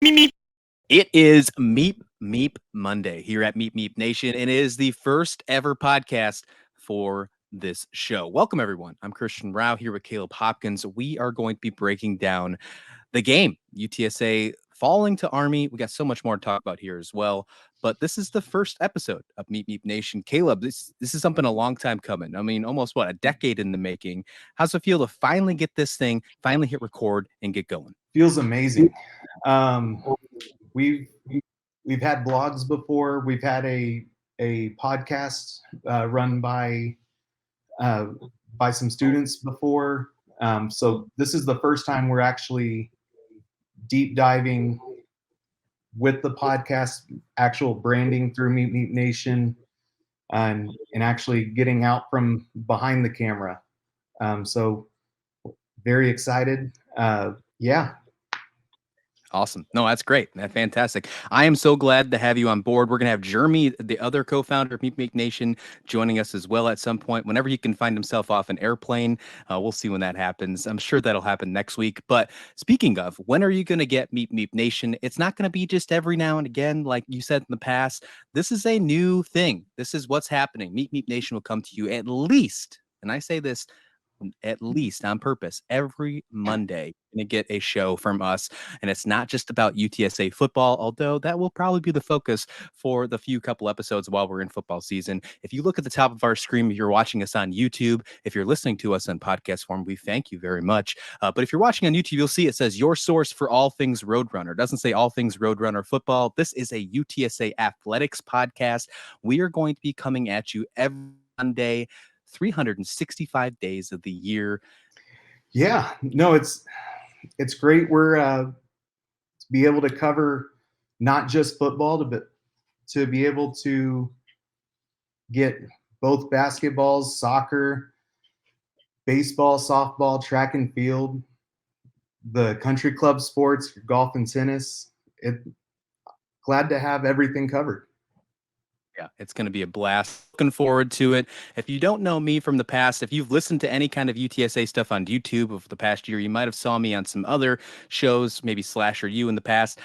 Meep, meep. It is Meep Meep Monday here at Meep Meep Nation, and it is the first ever podcast for this show. Welcome, everyone. I'm Christian Rao here with Caleb Hopkins. We are going to be breaking down the game, UTSA falling to Army. We got so much more to talk about here as well. But this is the first episode of Meep Meep Nation. Caleb, this is something a long time coming. I mean, almost a decade in the making. How's it feel to finally get this thing, finally hit record and get going? Feels amazing. Um, we've we've had blogs before. We've had a podcast run uh, by some students before. So this is the first time we're actually deep diving with the podcast, actual branding through Meep Meep Nation, and actually getting out from behind the camera. So very excited. Yeah. Awesome. No, that's great. That's fantastic. I am so glad to have you on board. We're going to have Jeremy, the other co-founder of Meep Meep Nation, joining us as well at some point. Whenever he can find himself off an airplane, we'll see when that happens. I'm sure that'll happen next week. But speaking of, when are you going to get Meep Meep Nation? It's not going to be just every now and again, like you said in the past. This is a new thing. This is what's happening. Meep Meep Nation will come to you at least, and I say this at least on purpose, every Monday going to get a show from us. And it's not just about UTSA football, although that will probably be the focus for the few couple episodes while we're in football season. If you look at the top of our screen, if you're watching us on YouTube, if you're listening to us in podcast form, we thank you very much. But if you're watching on YouTube, you'll see it says your source for all things Roadrunner. It doesn't say all things Roadrunner football. This is a UTSA athletics podcast. We are going to be coming at you every Monday, 365 days of the year. Yeah, no, it's great. We're to be able to cover not just football, but to be able to get both basketballs, soccer, baseball, softball, track and field, the country club sports, golf and tennis. Glad to have everything covered. Yeah, it's going to be a blast. Looking forward to it. If you don't know me from the past, if you've listened to any kind of UTSA stuff on YouTube over the past year, you might have saw me on some other shows, maybe Slash or You in the past.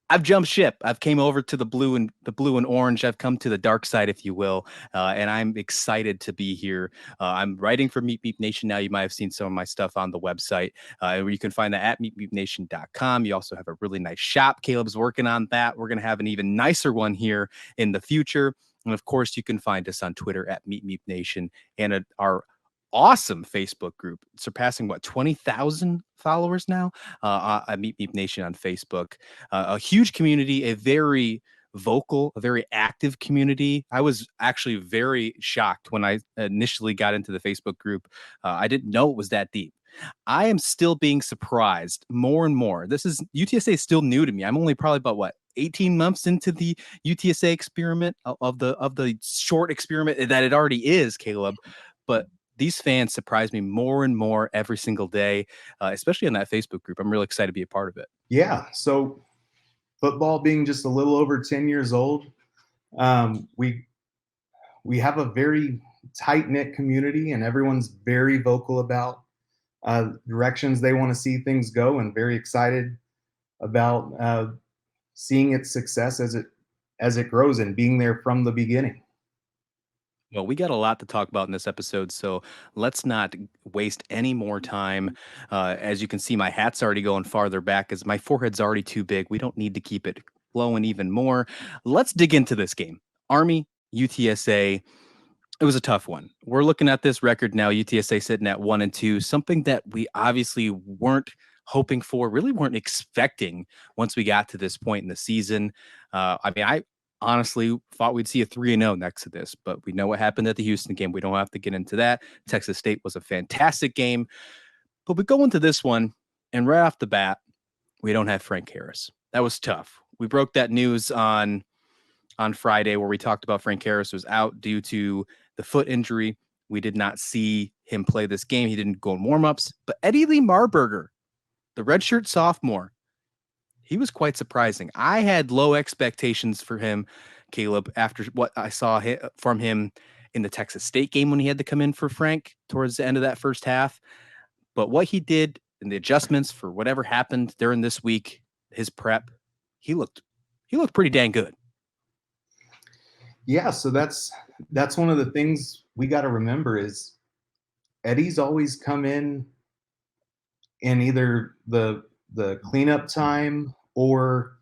I've jumped ship. I've came over to the blue and orange. I've come to the dark side, if you will, and I'm excited to be here. I'm writing for Meep Meep Nation now. You might have seen some of my stuff on the website, where you can find that at meepmeepnation.com. You also have a really nice shop. Caleb's working on that. We're going to have an even nicer one here in the future. And of course, you can find us on Twitter at Meep Meep Nation and at our awesome Facebook group, surpassing 20,000 followers now. At Meep Meep Nation on Facebook, a huge community, a very vocal, a very active community. I was actually very shocked when I initially got into the Facebook group. I didn't know it was that deep. I am still being surprised more and more. This is UTSA is still new to me. I'm only probably about 18 months into the UTSA experiment of the short experiment that it already is, Caleb. But these fans surprise me more and more every single day, especially in that Facebook group. I'm really excited to be a part of it. Yeah. So football being just a little over 10 years old, we have a very tight knit community, and everyone's very vocal about directions they want to see things go, and very excited about seeing its success as it grows and being there from the beginning. Well, we got a lot to talk about in this episode, so let's not waste any more time. As you can see, my hat's already going farther back as my forehead's already too big. We don't need to keep it flowing even more. Let's dig into this game. Army, UTSA. It was a tough one. We're looking at this record now, UTSA sitting at 1-2, something that we obviously weren't hoping for, really weren't expecting once we got to this point in the season. I honestly thought we'd see a 3-0 next to this, but we know what happened at the Houston game. We don't have to get into that. Texas State was a fantastic game, but we go into this one, and right off the bat, we don't have Frank Harris. That was tough. We broke that news on Friday where we talked about Frank Harris was out due to the foot injury. We did not see him play this game. He didn't go in warmups, but Eddie Lee Marburger, the redshirt sophomore, he was quite surprising. I had low expectations for him, Caleb, after what I saw from him in the Texas State game when he had to come in for Frank towards the end of that first half. But what he did and the adjustments for whatever happened during this week, his prep, he looked pretty dang good. Yeah, so that's one of the things we got to remember is Eddie's always come in either the cleanup time or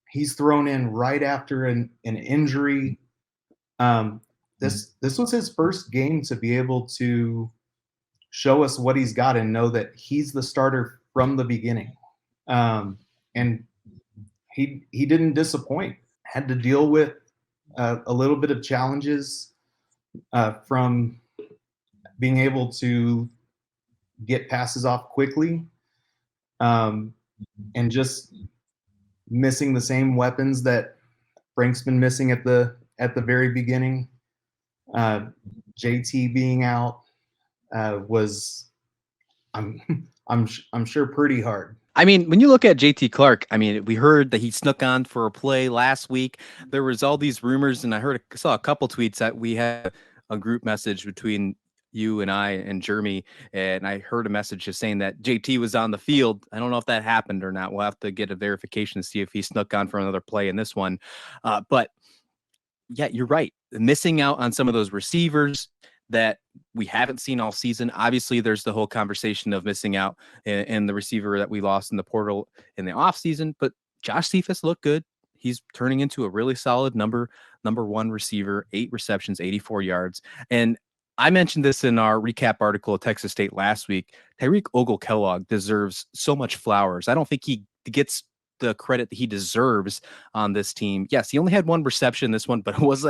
he's thrown in right after an injury. Um, this was his first game to be able to show us what he's got and know that he's the starter from the beginning. And he didn't disappoint. Had to deal with a little bit of challenges from being able to get passes off quickly, um, and just missing the same weapons that Frank's been missing at the very beginning. Uh, JT being out was I'm I'm sure pretty hard. I mean, when you look at JT Clark, I mean, we heard that he snuck on for a play last week. There was all these rumors, and saw a couple tweets that we had a group message between you and I and Jeremy, and I heard a message just saying that JT was on the field. I don't know if that happened or not. We'll have to get a verification to see if he snuck on for another play in this one. But yeah, you're right. Missing out on some of those receivers that we haven't seen all season. Obviously, there's the whole conversation of missing out in the receiver that we lost in the portal in the offseason. But Josh Cephas looked good. He's turning into a really solid number one receiver, 8 receptions, 84 yards. And I mentioned this in our recap article at Texas State last week. Tyreek Ogle-Kellogg deserves so much flowers. I don't think he gets the credit that he deserves on this team. Yes, he only had 1 reception this one, but it was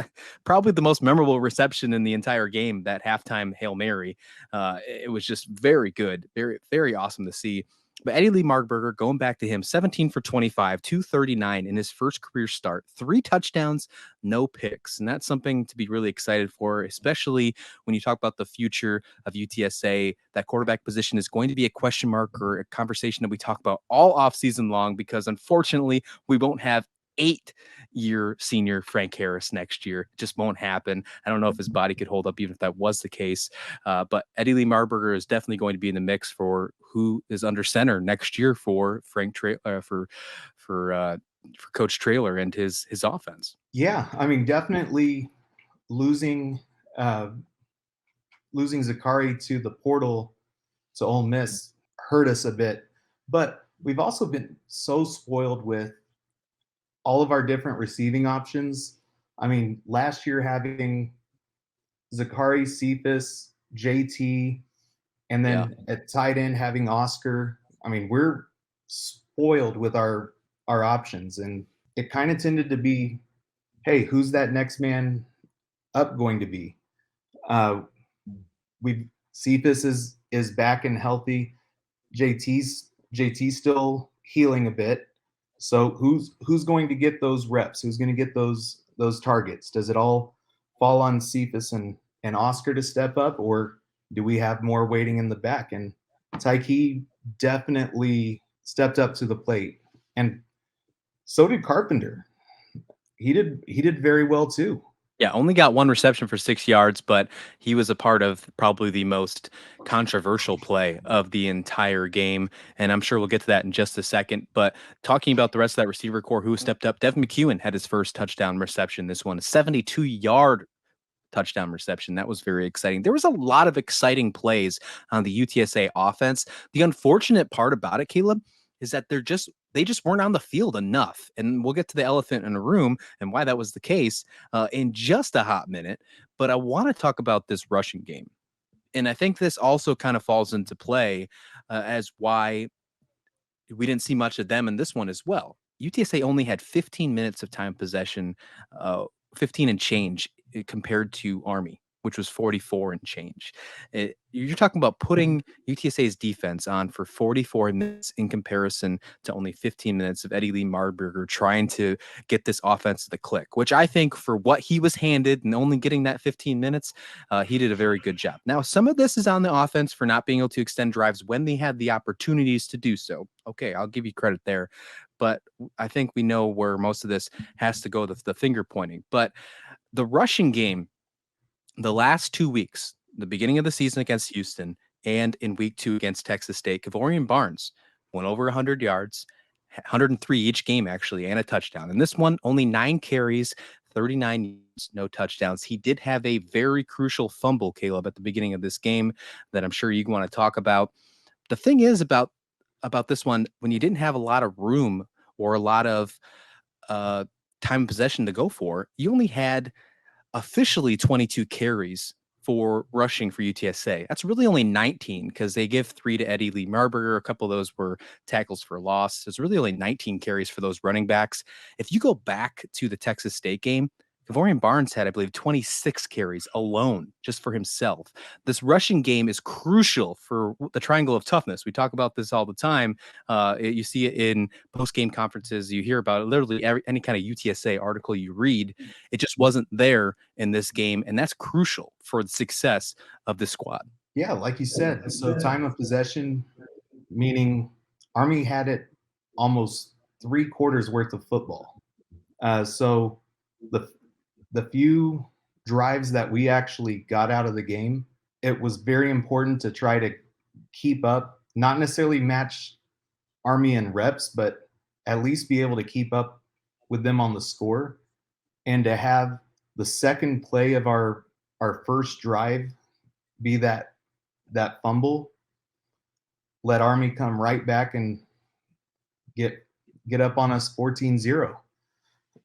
probably the most memorable reception in the entire game, that halftime Hail Mary. It was just very good, very, very awesome to see. But Eddie Lee Marburger, going back to him, 17 for 25, 239 in his first career start, 3 touchdowns, no picks. And that's something to be really excited for, especially when you talk about the future of UTSA. That quarterback position is going to be a question mark or a conversation that we talk about all offseason long, because unfortunately, we won't have 8-year senior Frank Harris next year. It just won't happen. I don't know if his body could hold up even if that was the case. But Eddie Lee Marburger is definitely going to be in the mix for who is under center next year for for Coach Traylor and his offense. Yeah, I mean, definitely losing uh, losing Zakari to the portal to Ole Miss hurt us a bit, but we've also been so spoiled with all of our different receiving options. I mean, last year having Zakari, Cephas, JT, and then at tight end having Oscar. I mean, we're spoiled with our options, and it kind of tended to be, hey, who's that next man up going to be? We Cephas is back and healthy. JT's still healing a bit. So who's going to get those reps? Who's going to get those targets? Does it all fall on Cephas and Oscar to step up, or do we have more waiting in the back? And Tyke definitely stepped up to the plate, and so did Carpenter. He did very well too. Yeah, only got 1 reception for 6 yards, but he was a part of probably the most controversial play of the entire game, and I'm sure we'll get to that in just a second. But talking about the rest of that receiver core who stepped up, Devin McEwen had his first touchdown reception. This one, a 72-yard touchdown reception. That was very exciting. There was a lot of exciting plays on the UTSA offense. The unfortunate part about it, Caleb, is that they just weren't on the field enough. And we'll get to the elephant in the room and why that was the case in just a hot minute. But I want to talk about this rushing game. And I think this also kind of falls into play as why we didn't see much of them in this one as well. UTSA only had 15 minutes of time possession, 15 and change compared to Army, which was 44 and change. You're talking about putting UTSA's defense on for 44 minutes in comparison to only 15 minutes of Eddie Lee Marburger trying to get this offense to the click, which I think for what he was handed and only getting that 15 minutes, he did a very good job. Now, some of this is on the offense for not being able to extend drives when they had the opportunities to do so. Okay, I'll give you credit there. But I think we know where most of this has to go, the finger pointing. But the rushing game, the last 2 weeks, the beginning of the season against Houston and in week 2 against Texas State, Kavorian Barnes went over 100 yards, 103 each game, actually, and a touchdown. And this one, only 9 carries, 39 yards, no touchdowns. He did have a very crucial fumble, Caleb, at the beginning of this game that I'm sure you want to talk about. The thing is about this one, when you didn't have a lot of room or a lot of uh, time possession to go for, you only had officially 22 carries for rushing for UTSA. That's really only 19 because they give 3 to Eddie Lee Marburger. A couple of those were tackles for loss. It's really only 19 carries for those running backs. If you go back to the Texas State game, Kavorian Barnes had, I believe, 26 carries alone just for himself. This rushing game is crucial for the triangle of toughness. We talk about this all the time. You see it in post-game conferences. You hear about it literally any kind of UTSA article you read. It just wasn't there in this game, and that's crucial for the success of the squad. Yeah, like you said, so time of possession, meaning Army had it almost 3/4 worth of football. So the the few drives that we actually got out of the game, it was very important to try to keep up, not necessarily match Army in reps, but at least be able to keep up with them on the score, and to have the second play of our first drive be that fumble, let Army come right back and get up on us 14-0.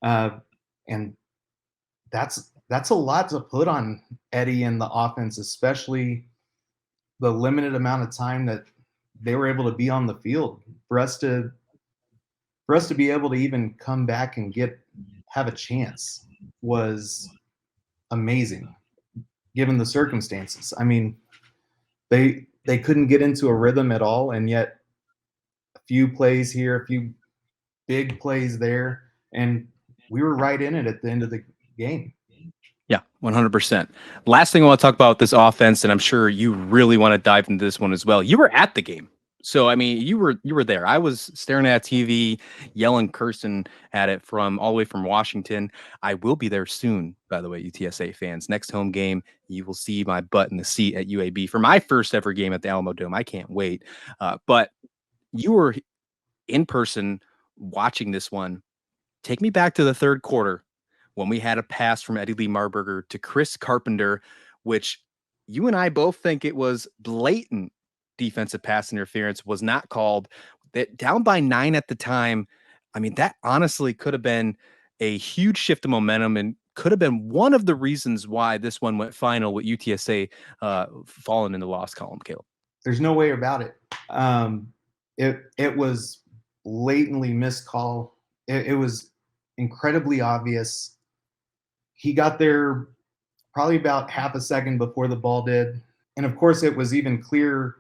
And that's a lot to put on Eddie and the offense, especially the limited amount of time that they were able to be on the field. For us to be able to even come back and have a chance was amazing given the circumstances. I mean, they couldn't get into a rhythm at all, and yet a few plays here, a few big plays there, and we were right in it at the end of the game. Yeah, 100%. Last thing I want to talk about this offense, and I'm sure you really want to dive into this one as well. You were at the game. So I mean, you were there. I was staring at TV, yelling, cursing at it from all the way from Washington. I will be there soon, by the way, UTSA fans. Next home game, you will see my butt in the seat at UAB for my first ever game at the Alamo Dome. I can't wait. But you were in person watching this one. Take me back to the third quarter when we had a pass from Eddie Lee Marburger to Chris Carpenter, which you and I both think it was blatant defensive pass interference, was not called. That down by 9 at the time. I mean, that honestly could have been a huge shift of momentum and could have been one of the reasons why this one went final with UTSA falling in the loss column, Caleb. There's no way about it. It was blatantly missed call. It was incredibly obvious. He got there probably about half a second before the ball did, and of course, it was even clear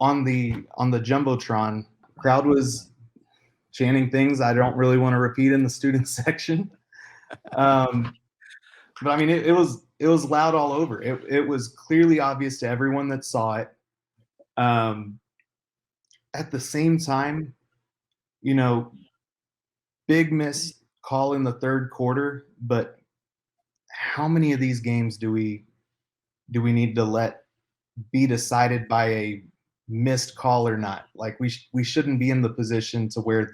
on the jumbotron. Crowd was chanting things I don't really want to repeat in the student section. But I mean, it was loud all over. It was clearly obvious to everyone that saw it. At the same time, you know, big miss call in the third quarter, but how many of these games do we need to let be decided by a missed call or not? Like we shouldn't be in the position to where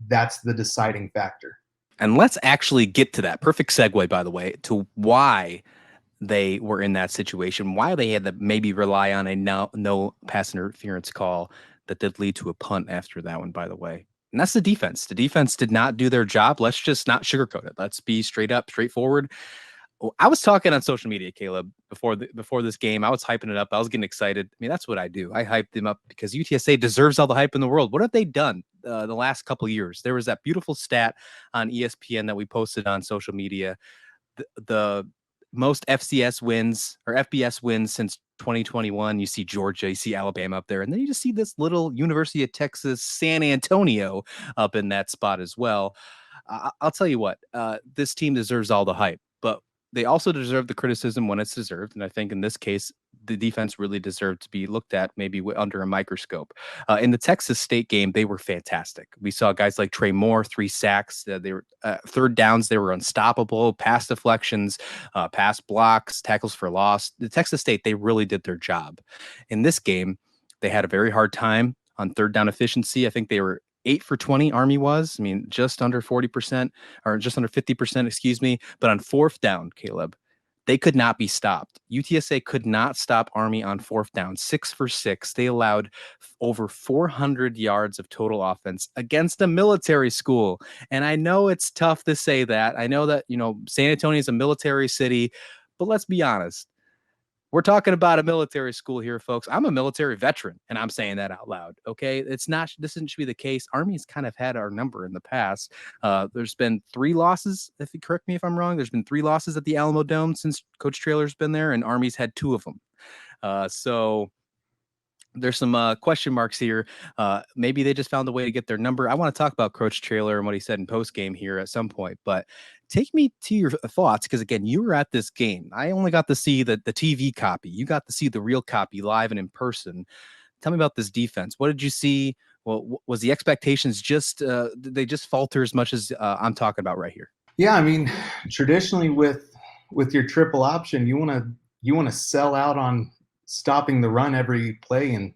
that's the deciding factor. And let's actually get to that. Perfect segue, by the way, to why they were in that situation, why they had to maybe rely on a no pass interference call that did lead to a punt after that one, by the way. And that's the defense. The defense did not do their job. Let's just not sugarcoat it. Let's be straight up, straightforward. I was talking on social media, Caleb, before this game. I was hyping it up. I was getting excited. I mean, that's what I do. I hype them up because UTSA deserves all the hype in the world. What have they done the last couple of years? There was that beautiful stat on ESPN that we posted on social media. The most FCS wins or FBS wins since 2021. You see Georgia, you see Alabama up there, and then you just see this little University of Texas, San Antonio up in that spot as well. I'll tell you what, this team deserves all the hype, but they also deserve the criticism when it's deserved. And I think in this case, the defense really deserved to be looked at maybe under a microscope. In the Texas State game, they were fantastic. We saw guys like Trey Moore, 3 sacks. They were third downs. They were unstoppable. Pass deflections, pass blocks, tackles for loss. The Texas State, they really did their job. In this game, they had a very hard time on third down efficiency. I think they were 8 for 20 Army was. I mean, just under 40% or just under 50%, excuse me. But on fourth down, Caleb, they could not be stopped. UTSA could not stop Army on fourth down. 6 for 6. They allowed over 400 yards of total offense against a military school. And I know it's tough to say that. I know that, San Antonio is a military city, but let's be honest. We're talking about a military school here, folks. I'm a military veteran, and I'm saying that out loud. Okay, this should be the case. Army's kind of had our number in the past. There's been 3 losses. If you correct me if I'm wrong, there's been 3 losses at the Alamo Dome since Coach Traylor's been there, and Army's had 2 of them. So there's some question marks here. Maybe they just found a way to get their number. I want to talk about Coach Traylor and what he said in post game here at some point, but take me to your thoughts because again, you were at this game. I only got to see the TV copy. You got to see the real copy live and in person. Tell me about this defense. What did you see? Well, was the expectations just did they just falter as much as I'm talking about right here? Yeah, I mean, traditionally with your triple option, you want to sell out on stopping the run every play, and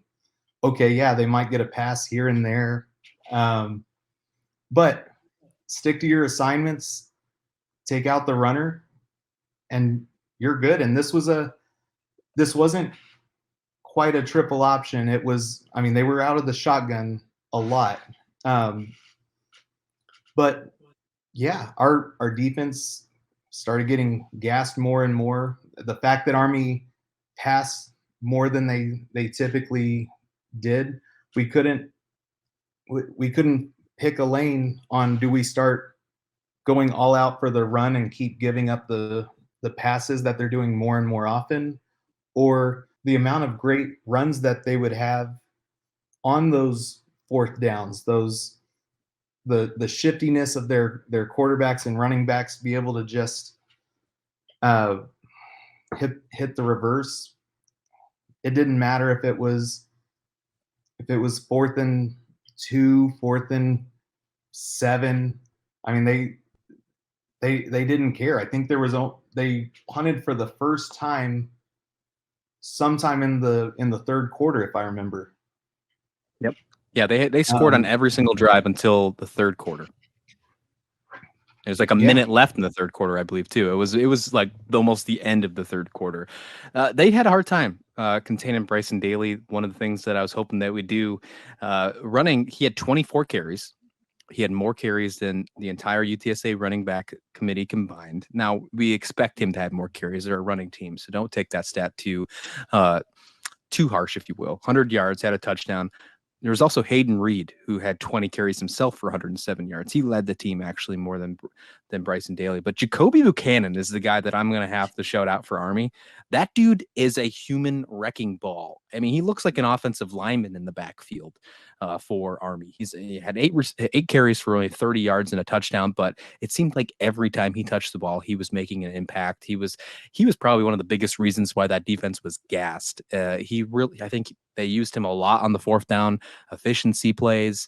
okay, yeah, they might get a pass here and there, but stick to your assignments, take out the runner, and you're good. And this wasn't quite a triple option. It was, I mean, they were out of the shotgun a lot, but yeah, our defense started getting gassed more and more. The fact that Army passed more than they typically did, we couldn't pick a lane on, do we start going all out for the run and keep giving up the passes that they're doing more and more often, or the amount of great runs that they would have on those fourth downs, the shiftiness of their quarterbacks and running backs, be able to just hit the reverse. It didn't matter if it was 4th and 2, 4th and 7. I mean, they didn't care. I think they punted for the first time sometime in the third quarter, if I remember. Yep. Yeah, they scored on every single drive until the third quarter. There's like a minute left in the third quarter, I believe, too. It was like almost the end of the third quarter. They had a hard time containing Bryson Daly. One of the things that I was hoping that we do running, he had 24 carries. He had more carries than the entire UTSA running back committee combined. Now, we expect him to have more carries. They're a running team, so don't take that stat too harsh, if you will. 100 yards, had a touchdown. There was also Hayden Reed, who had 20 carries himself for 107 yards. He led the team actually more than Bryson Daly. But Jacoby Buchanan is the guy that I'm going to have to shout out for Army. That dude is a human wrecking ball. I mean, he looks like an offensive lineman in the backfield for Army. He had eight carries for only 30 yards and a touchdown, but it seemed like every time he touched the ball, he was making an impact. He was probably one of the biggest reasons why that defense was gassed. I think they used him a lot on the fourth down efficiency plays.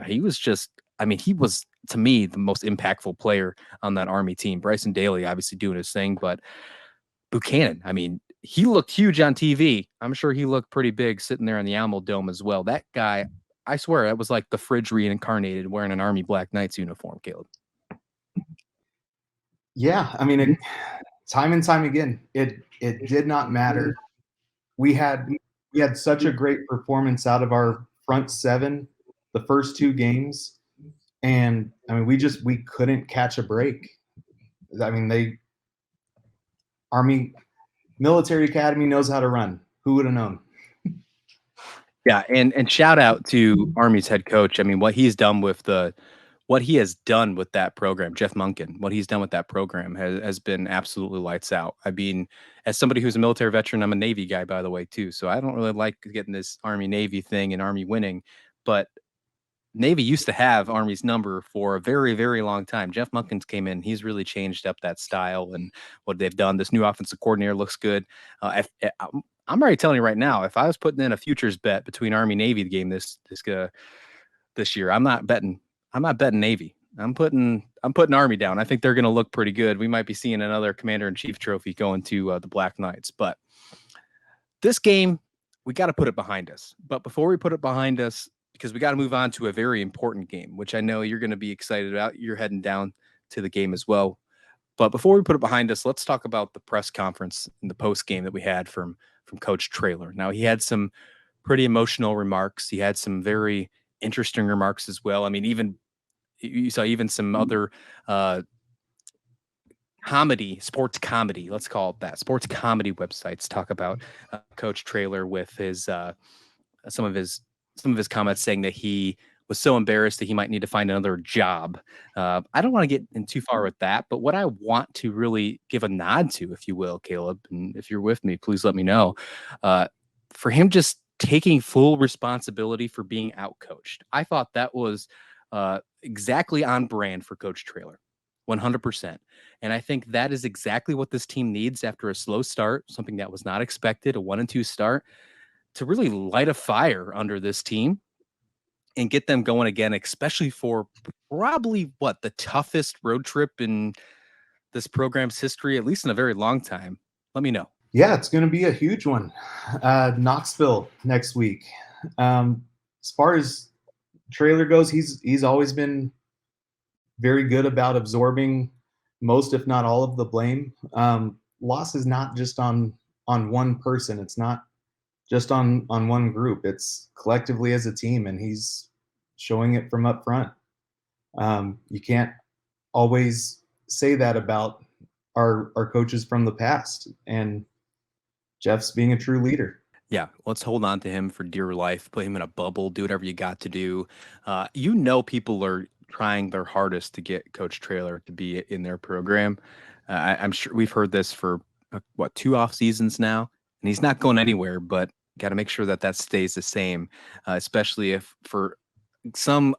He was to me the most impactful player on that Army team. Bryson Daly obviously doing his thing, but Buchanan, I mean, he looked huge on TV. I'm sure he looked pretty big sitting there in the Alamo Dome as well. That guy, I swear, that was like the fridge reincarnated wearing an Army Black Knights uniform, Caleb. Yeah, I mean, time and time again, it did not matter. We had such a great performance out of our front seven the first 2 games, and I mean, we couldn't catch a break. I mean, Army Military Academy knows how to run. Who would have known? Yeah, and shout out to Army's head coach. I mean, what he has done with that program, Jeff Munkin, what he's done with that program has been absolutely lights out. I mean, as somebody who's a military veteran, I'm a Navy guy, by the way, too. So I don't really like getting this Army Navy thing and Army winning, but Navy used to have Army's number for a very, very long time. Jeff Munkins came in. He's really changed up that style and what they've done. This new offensive coordinator looks good. I'm already telling you right now, if I was putting in a futures bet between Army Navy game this year, I'm not betting Navy. I'm putting Army down. I think they're going to look pretty good. We might be seeing another Commander-in-Chief trophy going to the Black Knights. But this game, we got to put it behind us. But before we put it behind us, because we got to move on to a very important game, which I know you're going to be excited about. You're heading down to the game as well. But before we put it behind us, let's talk about the press conference and the post game that we had from Coach Traylor. Now, he had some pretty emotional remarks. He had some very interesting remarks as well. I mean, even you saw even some other uh, comedy, sports comedy, let's call it that, sports comedy websites talk about Coach Traylor with his some of his some of his comments saying that he was so embarrassed that he might need to find another job. I don't want to get in too far with that, but what I want to really give a nod to, if you will, Caleb, and if you're with me, please let me know. Uh, for him just taking full responsibility for being outcoached, I thought that was exactly on brand for Coach Traylor. 100%. And I think that is exactly what this team needs after a slow start, something that was not expected, a 1-2 start, to really light a fire under this team and get them going again, especially for probably what the toughest road trip in this program's history, at least in a very long time. Let me know. Yeah, it's going to be a huge one. Knoxville next week. As far as Traylor goes, he's always been very good about absorbing most, if not all, of the blame. Loss is not just on one person. It's not just on one group. It's collectively as a team, and he's showing it from up front. You can't always say that about our coaches from the past, and Jeff's being a true leader. Yeah, let's hold on to him for dear life. Put him in a bubble. Do whatever you got to do. You know, people are trying their hardest to get Coach Traylor to be in their program. I'm sure we've heard this for what, 2 off seasons now, and he's not going anywhere. But got to make sure that that stays the same, especially if for some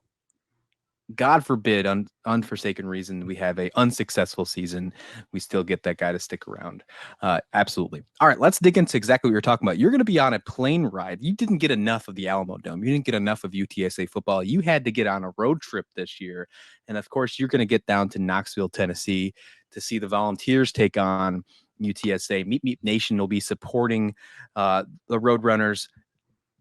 God forbid, unforsaken reason, we have a unsuccessful season. We still get that guy to stick around. Absolutely. All right, let's dig into exactly what you're talking about. You're going to be on a plane ride. You didn't get enough of the Alamo Dome. You didn't get enough of UTSA football. You had to get on a road trip this year, and of course, you're going to get down to Knoxville, Tennessee, to see the Volunteers take on UTSA. Meep Meep Nation will be supporting the Roadrunners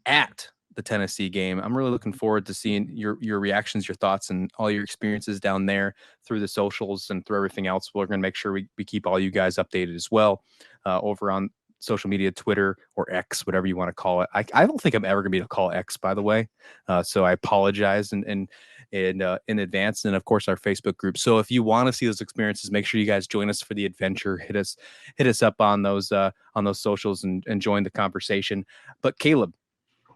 at the Tennessee game. I'm really looking forward to seeing your reactions, your thoughts, and all your experiences down there through the socials and through everything else. We're going to make sure we keep all you guys updated as well over on social media, Twitter or X, whatever you want to call it. I don't think I'm ever going to be able to call X, by the way. So I apologize in advance. And of course, our Facebook group. So if you want to see those experiences, make sure you guys join us for the adventure. Hit us up on those socials and join the conversation. But Caleb,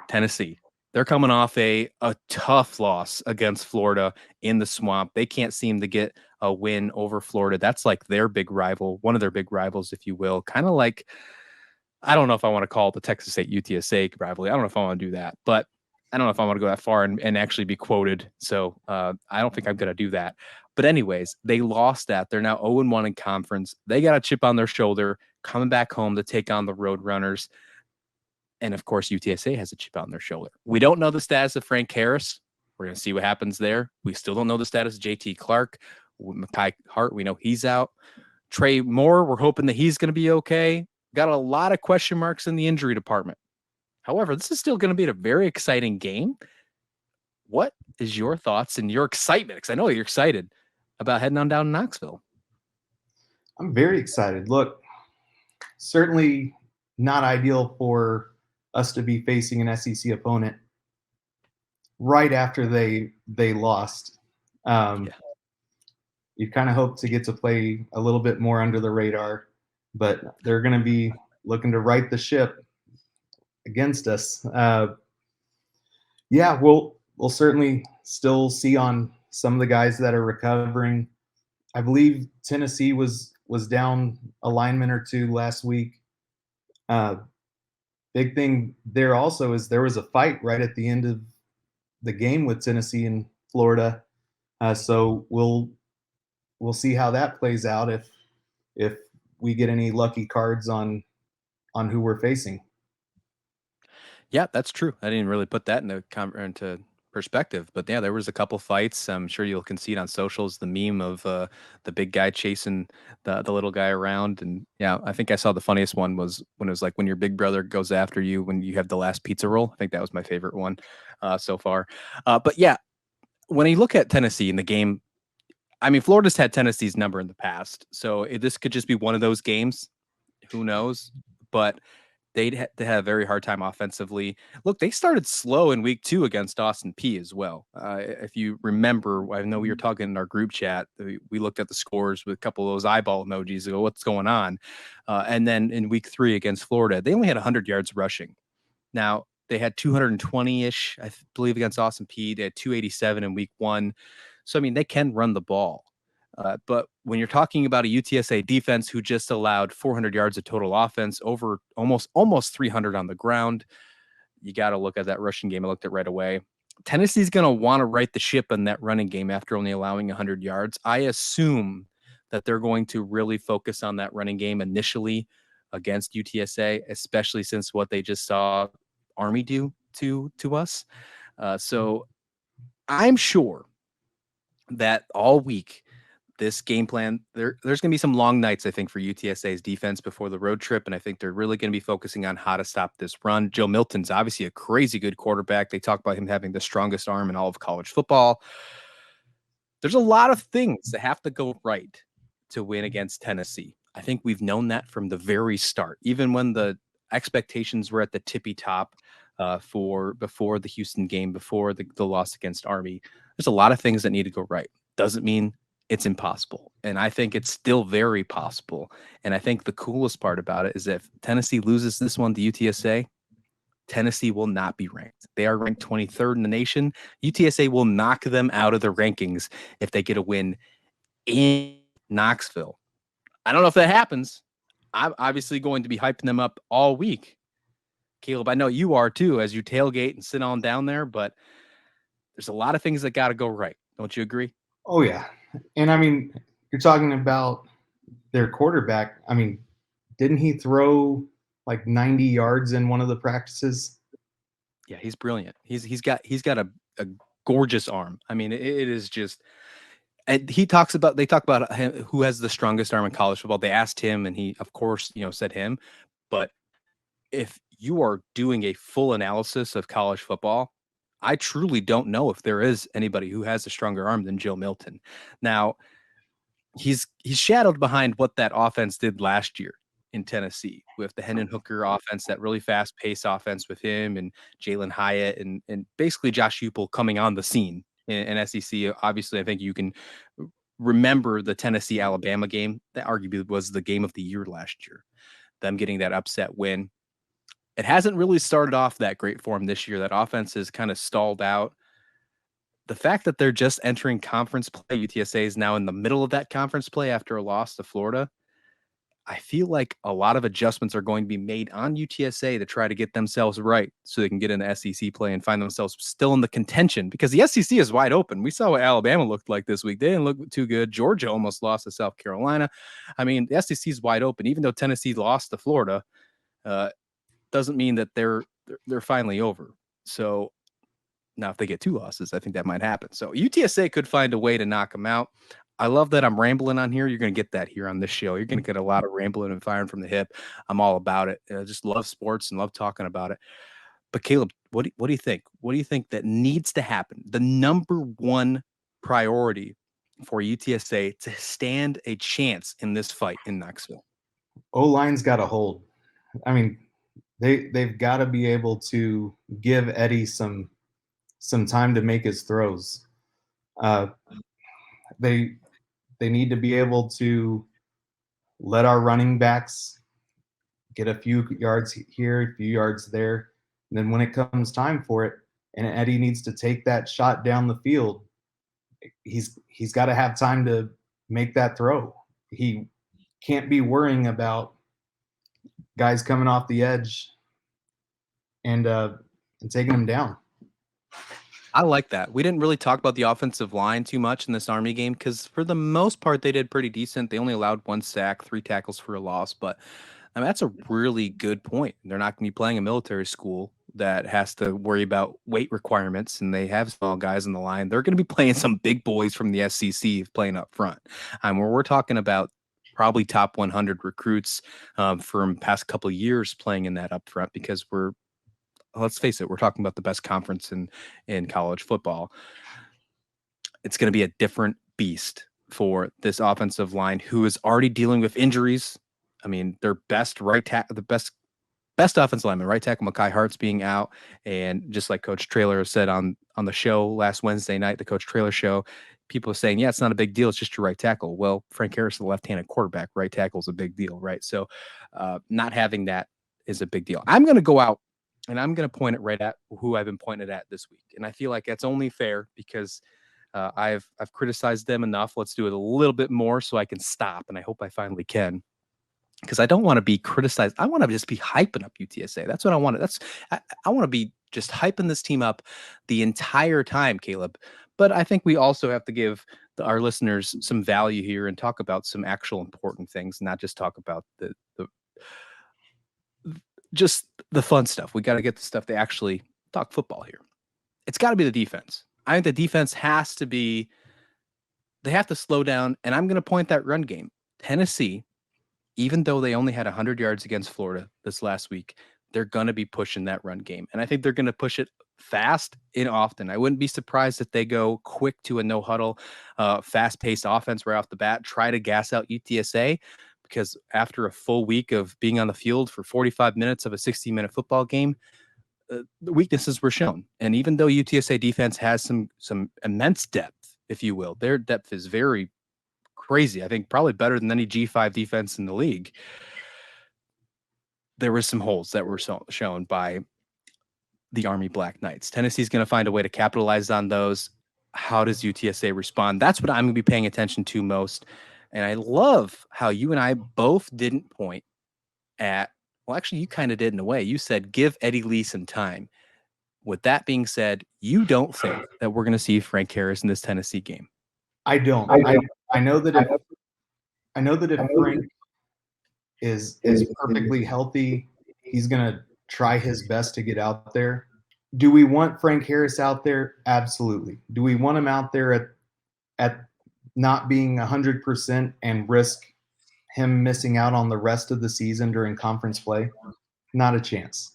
Tennessee, they're coming off a tough loss against Florida in the Swamp. They can't seem to get a win over Florida. That's like their big rival, one of their big rivals, if you will. Kind of like, I don't know if I want to call it the Texas State UTSA rivalry. I don't know if I want to do that, but I don't know if I want to go that far and actually be quoted. So I don't think I'm going to do that. But anyways, they lost that. They're now 0-1 in conference. They got a chip on their shoulder coming back home to take on the Roadrunners. And of course, UTSA has a chip on their shoulder. We don't know the status of Frank Harris. We're going to see what happens there. We still don't know the status of JT Clark. Makai Hart, we know he's out. Trey Moore, we're hoping that he's going to be okay. Got a lot of question marks in the injury department. However, this is still going to be a very exciting game. What is your thoughts and your excitement? Because I know you're excited about heading on down to Knoxville. I'm very excited. Look, certainly not ideal for us to be facing an SEC opponent right after they lost. You kind of hope to get to play a little bit more under the radar, but they're going to be looking to right the ship against us. Yeah, we'll certainly still see on some of the guys that are recovering. I believe Tennessee was down a lineman or two last week. Big thing there also is there was a fight right at the end of the game with Tennessee and Florida. So we'll see how that plays out if we get any lucky cards on who we're facing. Yeah, that's true. I didn't really put that into perspective. But yeah, there was a couple fights. I'm sure you'll concede on socials the meme of the big guy chasing the little guy around. And yeah, I think I saw the funniest one was when it was like when your big brother goes after you when you have the last pizza roll. I think that was my favorite one so far. But yeah, when you look at Tennessee in the game, I mean, Florida's had Tennessee's number in the past, so this could just be one of those games. Who knows? But they had a very hard time offensively. Look, they started slow in week 2 against Austin P as well. If you remember, I know we were talking in our group chat. We looked at the scores with a couple of those eyeball emojis. Go, what's going on? And then in week 3 against Florida, they only had 100 yards rushing. Now they had 220-ish, I believe, against Austin P. They had 287 in week 1. So I mean, they can run the ball. But when you're talking about a UTSA defense who just allowed 400 yards of total offense, over almost 300 on the ground, you got to look at that rushing game. I looked at right away. Tennessee's going to want to right the ship in that running game after only allowing 100 yards. I assume that they're going to really focus on that running game initially against UTSA, especially since what they just saw Army do to us. So I'm sure that all week this game plan, there's going to be some long nights, I think, for UTSA's defense before the road trip. And I think they're really going to be focusing on how to stop this run. Joe Milton's obviously a crazy good quarterback. They talk about him having the strongest arm in all of college football. There's a lot of things that have to go right to win against Tennessee. I think we've known that from the very start, even when the expectations were at the tippy top for before the Houston game, before the loss against Army. There's a lot of things that need to go right. Doesn't mean it's impossible. And I think it's still very possible. And I think the coolest part about it is if Tennessee loses this one to UTSA, Tennessee will not be ranked. They are ranked 23rd in the nation. UTSA will knock them out of the rankings if they get a win in Knoxville. I don't know if that happens. I'm obviously going to be hyping them up all week. Caleb, I know you are too, as you tailgate and sit on down there, but there's a lot of things that got to go right. Don't you agree? Oh yeah, and I mean, you're talking about their quarterback. I mean, didn't he throw like 90 yards in one of the practices? Yeah, he's brilliant. He's got a gorgeous arm. I mean, it is just. And they talk about him, who has the strongest arm in college football. They asked him, and he, of course, said him. But if you are doing a full analysis of college football, I truly don't know if there is anybody who has a stronger arm than Joe Milton. Now, he's shadowed behind what that offense did last year in Tennessee with the Hendon Hooker offense, that really fast pace offense with him and Jalen Hyatt and basically Josh Heupel coming on the scene in SEC. Obviously, I think you can remember the Tennessee Alabama game that arguably was the game of the year last year. Them getting that upset win. It hasn't really started off that great for them this year. That offense has kind of stalled out. The fact that they're just entering conference play, UTSA is now in the middle of that conference play after a loss to Florida. I feel like a lot of adjustments are going to be made on UTSA to try to get themselves right so they can get into SEC play and find themselves still in the contention, because the SEC is wide open. We saw what Alabama looked like this week. They didn't look too good. Georgia almost lost to South Carolina. I mean, the SEC is wide open. Even though Tennessee lost to Florida, doesn't mean that they're finally over. So now, if they get 2 losses, I think that might happen. So UTSA could find a way to knock them out. I love that I'm rambling on here. You're going to get that here on this show. You're going to get a lot of rambling and firing from the hip. I'm all about it. I just love sports and love talking about it. But Caleb, what do you think? What do you think that needs to happen? The number one priority for UTSA to stand a chance in this fight in Knoxville? O-line's got to hold. I mean, they've got to be able to give Eddie some time to make his throws. They need to be able to let our running backs get a few yards here, a few yards there. And then when it comes time for it, and Eddie needs to take that shot down the field, he's got to have time to make that throw. He can't be worrying about guys coming off the edge and taking them down. I like that. We didn't really talk about the offensive line too much in this Army game because for the most part they did pretty decent. They only allowed 1 sack, 3 tackles for a loss, but I mean, that's a really good point. They're not going to be playing a military school. that has to worry about weight requirements and they have small guys in the line, they're going to be playing some big boys from the SEC playing up front. Where we're talking about probably top 100 recruits from past couple of years playing in that up front, because let's face it, we're talking about the best conference in college football. It's going to be a different beast for this offensive line, who is already dealing with injuries. I mean, their best the best offensive lineman, right tackle Mekhi Hart's being out, and just like Coach Traylor said on the show last Wednesday night, the Coach Traylor show, people are saying, yeah, it's not a big deal, it's just your right tackle. Well, Frank Harris, the left-handed quarterback, right tackle is a big deal, right? So, not having that is a big deal. I'm going to go out and I'm going to point it right at who I've been pointed at this week, and I feel like that's only fair because I've criticized them enough. Let's do it a little bit more so I can stop, and I hope I finally can, because I don't want to be criticized. I want to just be hyping up UTSA. That's what I want. I want to be just hyping this team up the entire time, Caleb. But I think we also have to give our listeners some value here and talk about some actual important things, not just talk about just the fun stuff. We got to get the stuff to actually talk football here. It's got to be the defense. I think the defense has to be. They have to slow down, and I'm going to point that run game. Tennessee, even though they only had 100 yards against Florida this last week, they're going to be pushing that run game. And I think they're going to push it fast and often. I wouldn't be surprised if they go quick to a no huddle, fast paced offense right off the bat, try to gas out UTSA, because after a full week of being on the field for 45 minutes of a 60-minute football game, the weaknesses were shown. And even though UTSA defense has some immense depth, if you will, their depth is very crazy. I think probably better than any G5 defense in the league. There were some holes that were shown by the Army Black Knights. Tennessee's going to find a way to capitalize on those. How does UTSA respond? That's what I'm going to be paying attention to most. And I love how you and I both didn't point at, well, actually, you kind of did in a way. You said, give Eddie Lee some time. With that being said, you don't think that we're going to see Frank Harris in this Tennessee game? I don't. I know that if Frank is perfectly healthy, he's gonna try his best to get out there. Do we want Frank Harris out there? Absolutely. Do we want him out there at not being 100% and risk him missing out on the rest of the season during conference play? Not a chance.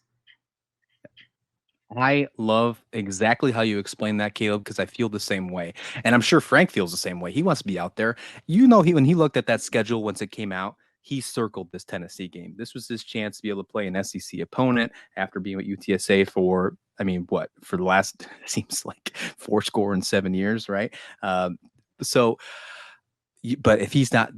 I love exactly how you explain that, Caleb, because I feel the same way. And I'm sure Frank feels the same way. He wants to be out there. When he looked at that schedule once it came out, he circled this Tennessee game. This was his chance to be able to play an SEC opponent after being with UTSA for, for the last, seems like 7 years, right? So, but if he's not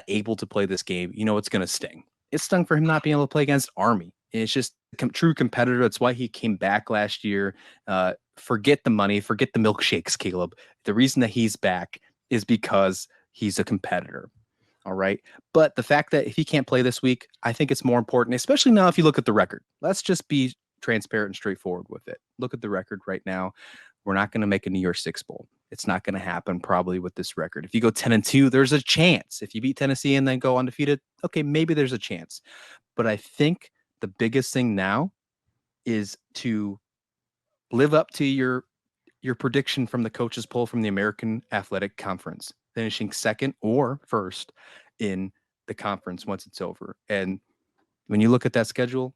able to play this game, it's going to sting. It stung for him not being able to play against Army. It's just true competitor. That's why he came back last year. Forget the money, forget the milkshakes, Caleb. The reason that he's back is because he's a competitor. All right. But the fact that if he can't play this week, I think it's more important, especially now if you look at the record. Let's just be transparent and straightforward with it. Look at the record right now. We're not going to make a New Year's Six Bowl. It's not going to happen probably with this record. If you go 10-2, there's a chance. If you beat Tennessee and then go undefeated, okay, maybe there's a chance. But I think the biggest thing now is to live up to your prediction from the coaches poll from the American Athletic Conference, finishing second or first in the conference once it's over. And when I look at that schedule,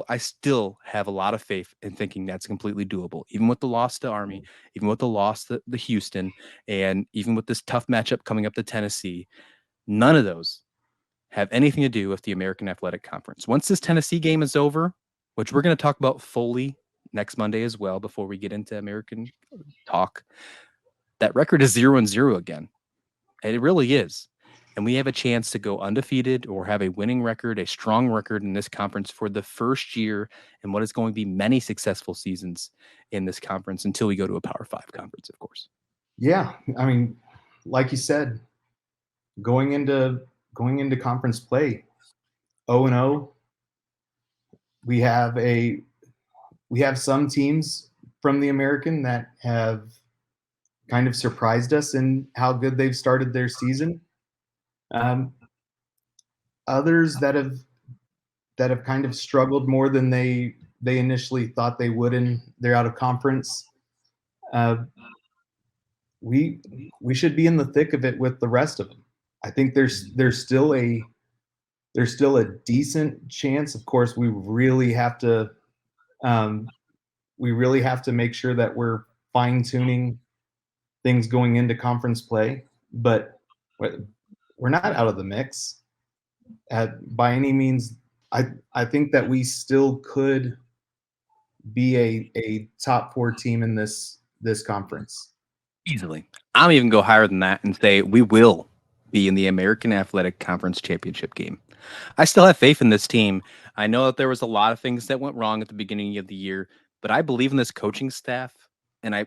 I still have a lot of faith in thinking that's completely doable, even with the loss to Army, even with the loss to the Houston, and even with this tough matchup coming up to Tennessee. None of those have anything to do with the American Athletic Conference. Once this Tennessee game is over, which we're going to talk about fully next Monday as well, before we get into American talk, that record is 0-0 again. And it really is. And we have a chance to go undefeated or have a winning record, a strong record in this conference for the first year in what is going to be many successful seasons in this conference until we go to a Power 5 conference, of course. Yeah. I mean, like you said, going into conference play, 0-0. We have some teams from the American that have kind of surprised us in how good they've started their season. Others that have kind of struggled more than they they initially thought they would in their out of conference. We should be in the thick of it with the rest of them. I think there's still a decent chance. Of course, we really have to make sure that we're fine tuning things going into conference play, but we're not out of the mix by any means. I think that we still could be a top 4 team in this conference. Easily. I'm even go higher than that and say we will be in the American Athletic Conference Championship game. I still have faith in this team. I know that there was a lot of things that went wrong at the beginning of the year, but I believe in this coaching staff, and I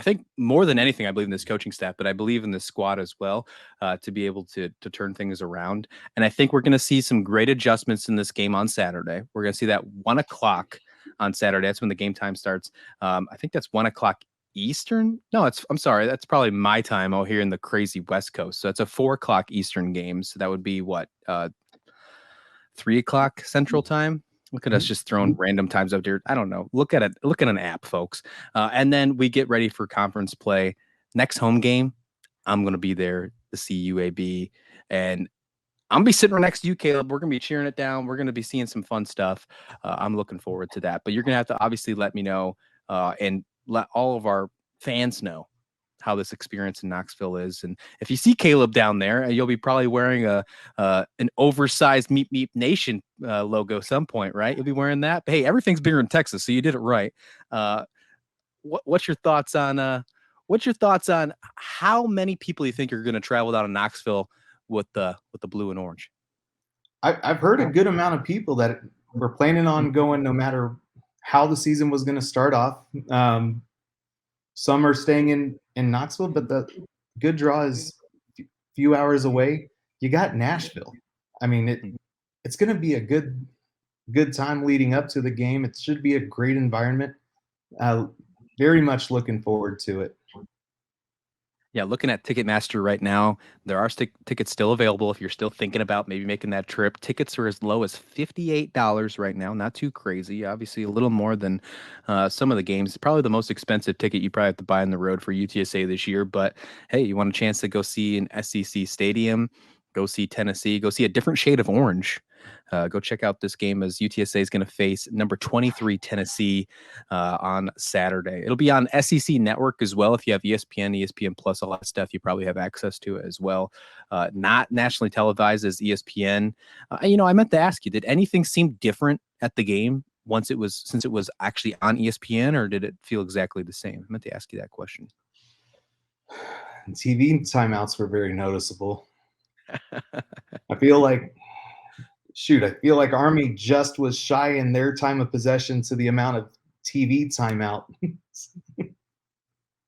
think more than anything, I believe in this coaching staff, but I believe in this squad as well to be able to turn things around. And I think we're going to see some great adjustments in this game on Saturday. We're going to see that 1 o'clock on Saturday. That's when the game time starts. I think that's 1 o'clock Eastern. No, I'm sorry. That's probably my time out here in the crazy West Coast. So it's a 4 o'clock Eastern game. So that would be what 3 o'clock Central Time. Look at us just throwing random times out there. I don't know. Look at it. Look at an app, folks. And then we get ready for conference play. Next home game, I'm going to be there to see UAB. And I'm going to be sitting right next to you, Caleb. We're going to be cheering it down. We're going to be seeing some fun stuff. I'm looking forward to that. But you're going to have to obviously let me know and let all of our fans know how this experience in Knoxville is. And if you see Caleb down there, you'll be probably wearing an oversized Meep Meep Nation logo some point, right? You'll be wearing that. But hey, everything's bigger in Texas, so you did it right. What's your thoughts on how many people you think are going to travel down to Knoxville with the blue and orange? I've heard a good amount of people that were planning on going no matter how the season was going to start off. Some are staying in Knoxville, but the good draw is a few hours away. You got Nashville. I mean, it's going to be a good time leading up to the game. It should be a great environment. Very much looking forward to it. Yeah, looking at Ticketmaster right now, there are tickets still available if you're still thinking about maybe making that trip. Tickets are as low as $58 right now. Not too crazy. Obviously, a little more than some of the games. Probably the most expensive ticket you probably have to buy on the road for UTSA this year. But hey, you want a chance to go see an SEC stadium, go see Tennessee, go see a different shade of orange. Go check out this game as UTSA is going to face number 23 Tennessee on Saturday. It'll be on SEC Network as well. If you have ESPN, ESPN Plus, all that stuff, you probably have access to it as well. Not nationally televised as ESPN. I meant to ask you, did anything seem different at the game since it was actually on ESPN, or did it feel exactly the same? I meant to ask you that question. TV timeouts were very noticeable. I feel like Army just was shy in their time of possession to the amount of TV timeout.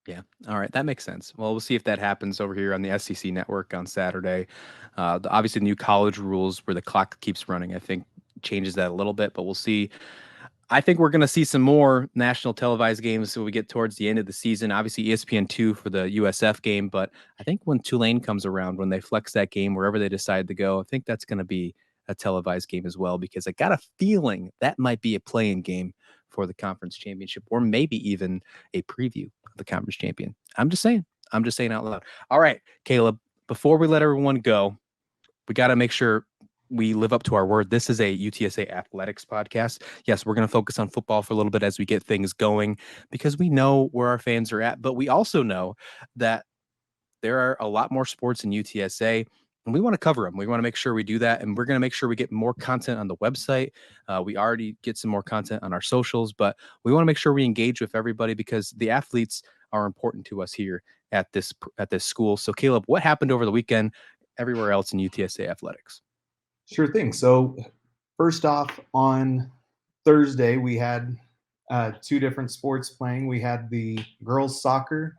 Yeah. All right. That makes sense. Well, we'll see if that happens over here on the SEC network on Saturday. Obviously, the new college rules where the clock keeps running, I think, changes that a little bit, but we'll see. I think we're going to see some more national televised games when we get towards the end of the season. Obviously, ESPN2 for the USF game, but I think when Tulane comes around, when they flex that game, wherever they decide to go, I think that's going to be a televised game as well, because I got a feeling that might be a playing game for the conference championship, or maybe even a preview of the conference champion. I'm just saying out loud. All right, Caleb, before we let everyone go, we got to make sure we live up to our word. This is a UTSA athletics podcast. Yes, we're going to focus on football for a little bit as we get things going, because we know where our fans are at, but we also know that there are a lot more sports in UTSA, and we want to cover them. We want to make sure we do that, and we're going to make sure we get more content on the website. We already get some more content on our socials, but we want to make sure we engage with everybody, because the athletes are important to us here at this school. So, Caleb, what happened over the weekend everywhere else in UTSA athletics? Sure thing. So, first off, on Thursday, we had 2 different sports playing. We had the girls soccer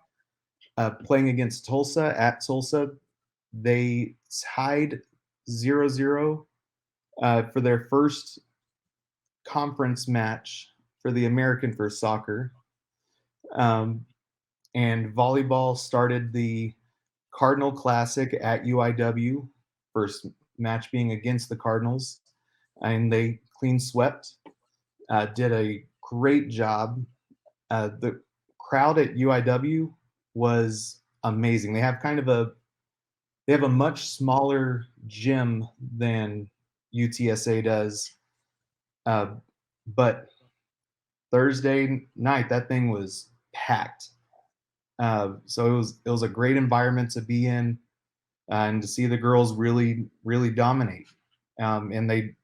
playing against Tulsa at Tulsa. They tied 0-0 for their first conference match for the American for soccer. And volleyball started the Cardinal Classic at UIW, first match being against the Cardinals, and they clean swept. did a great job. The crowd at UIW was amazing. They have a much smaller gym than UTSA does, but Thursday night that thing was packed. So it was a great environment to be in, and to see the girls really dominate. And they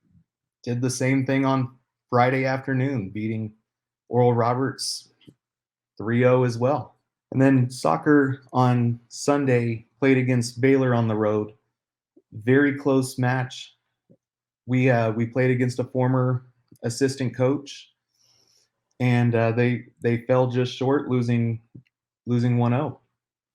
did the same thing on Friday afternoon, beating Oral Roberts 3-0 as well. And then soccer on Sunday played against Baylor on the road. Very close match. We played against a former assistant coach, and they fell just short, losing 1-0.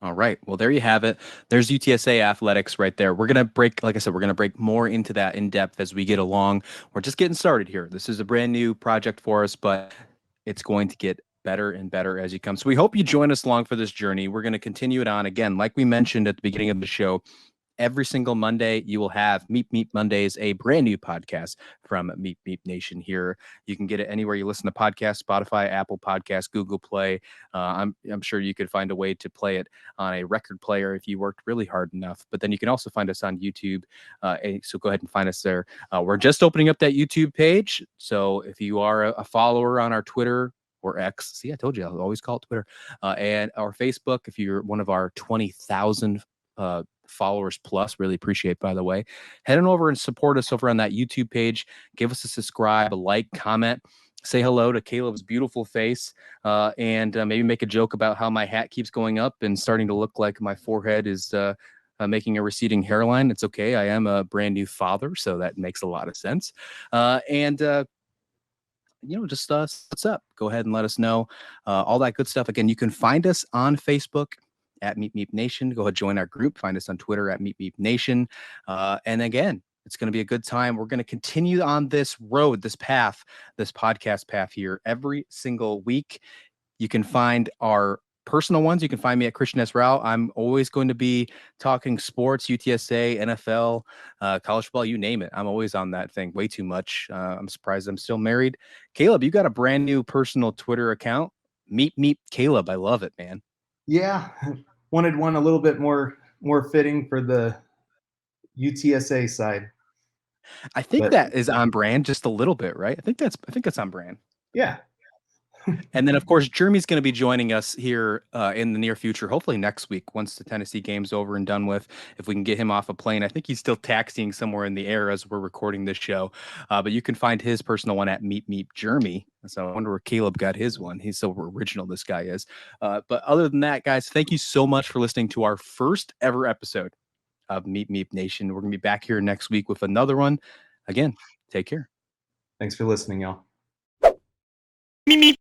All right. Well, there you have it. There's UTSA athletics right there. We're going to break, like I said, we're going to break more into that in depth as we get along. We're just getting started here. This is a brand new project for us, but it's going to get better and better as you come. So we hope you join us along for this journey. We're going to continue it on again, like we mentioned at the beginning of the show. Every single Monday, you will have Meep Meep Mondays, a brand new podcast from Meep Meep Nation here. You can get it anywhere you listen to podcasts, Spotify, Apple Podcasts, Google Play. I'm sure you could find a way to play it on a record player if you worked really hard enough. But then you can also find us on YouTube. So go ahead and find us there. We're just opening up that YouTube page. So if you are a follower on our Twitter, or X. See, I told you, I'll always call it Twitter. And our Facebook, if you're one of our 20,000 followers plus, really appreciate, by the way, head on over and support us over on that YouTube page. Give us a subscribe, a like, comment, say hello to Caleb's beautiful face, and maybe make a joke about how my hat keeps going up and starting to look like my forehead is making a receding hairline. It's okay. I am a brand new father, so that makes a lot of sense. Just what's up. Go ahead and let us know all that good stuff. Again, you can find us on Facebook at Meep Meep Nation. Go ahead, join our group. Find us on Twitter at Meep Meep Nation. And again, it's going to be a good time. We're going to continue on this road, this path, this podcast path here every single week. You can find our personal ones. You can find me at Christian S. Rao. I'm always going to be talking sports, UTSA, NFL, college football, you name it. I'm always on that thing way too much. I'm surprised I'm still married. Caleb, you got a brand new personal Twitter account. Meep Meep Caleb. I love it, man. Yeah, wanted one a little bit more fitting for the UTSA side. I think that is on brand just a little bit, right? I think that's on brand. Yeah. And then, of course, Jeremy's going to be joining us here in the near future, hopefully next week, once the Tennessee game's over and done with, if we can get him off a plane. I think he's still taxiing somewhere in the air as we're recording this show. But you can find his personal one at Meep Meep Jeremy. So I wonder where Caleb got his one. He's so original, this guy is. But other than that, guys, thank you so much for listening to our first ever episode of Meep Meep Nation. We're going to be back here next week with another one. Again, take care. Thanks for listening, y'all. Meep Meep.